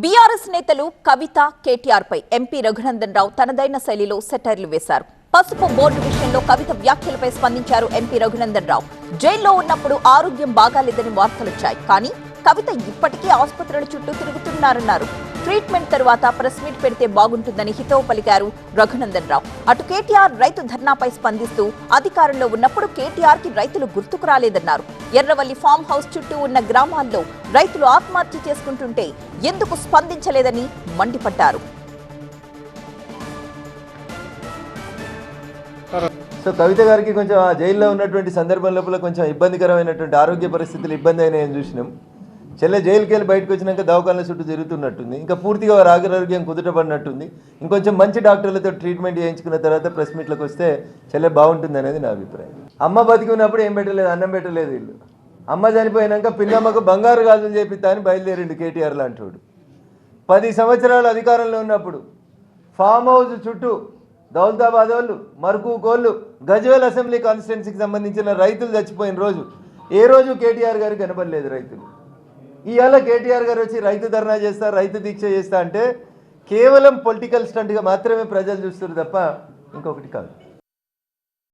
BRS నేతలు కవిత కేటీఆర్ పై MP Raghunandan Rao తనదైన శైలిలో సెటైర్లు వేశారు. పసుపు బోర్డు విషయంలో కవిత వ్యాఖ్యలపై స్పందించారు ఎంపీ రఘునందన్ రావు. జైల్లో ఉన్నప్పుడు ఆరోగ్యం బాగాలేదని వార్తలొచ్చాయి. కానీ కవిత ఇప్పటికీ ఆసుపత్రుల చుట్టూ తిరుగుతున్నారన్నారు. ట్రీట్మెంట్ తరువాత ప్రెస్ మీట్ పెడితే బాగుంటుందని హితవు పలికారు రఘునందన్ రావు. అటు కేటీఆర్ రైతు ధర్నాపై స్పందిస్తూ అధికారంలో ఉన్నప్పుడు కేటీఆర్ కి రైతులు గుర్తుకు రాలేదన్నారు. ఎర్రవల్లి ఫామ్ హౌస్ చుట్టూ ఉన్న గ్రామాల్లో రైతులు ఆత్మహత్య చేసుకుంటుంటే ఎందుకు స్పందించలేదని మండిపడ్డారు. సో కవిత గారికి కొంచెం ఆ జైల్లో ఉన్నటువంటి సందర్భం లోపల కొంచెం ఇబ్బందికరమైనటువంటి ఆరోగ్య పరిస్థితులు ఇబ్బంది అయినాయని చూసినాం. చెల్లె జైలుకి వెళ్ళి బయటకు వచ్చినాక దవాఖానల చుట్టూ తిరుగుతున్నట్టుంది. ఇంకా పూర్తిగా వారి ఆరోగ్యం కుదుటపడినట్టుంది. ఇంకొంచెం మంచి డాక్టర్లతో ట్రీట్మెంట్ చేయించుకున్న తర్వాత ప్రెస్ మీట్లకు వస్తే చెల్లె బాగుంటుంది అనేది నా అభిప్రాయం. అమ్మ బతికి ఉన్నప్పుడు ఏం పెట్టలేదు, అన్నం పెట్టలేదు వీళ్ళు. అమ్మ చనిపోయినాక పిన్నమ్మకు బంగారు గాజులు చేపిస్తా అని బయలుదేరిండు కేటీఆర్ లాంటివాడు. 10 సంవత్సరాలు అధికారంలో ఉన్నప్పుడు ఫామ్ హౌస్ చుట్టూ దౌలతాబాద్ వాళ్ళు, మరుకు కోళ్ళు, గజ్వేల్ అసెంబ్లీ కాన్స్టిట్యున్సీకి సంబంధించిన రైతులు చచ్చిపోయిన రోజు ఏ రోజు కేటీఆర్ గారు కనబడలేదు రైతులు. ఇవాళ కేటీఆర్ గారు వచ్చి రైతు ధర్నా చేస్తా, రైతు దీక్ష చేస్తా అంటే కేవలం పొలిటికల్ స్టంట్గా మాత్రమే ప్రజలు చూస్తారు తప్ప ఇంకొకటి కాదు.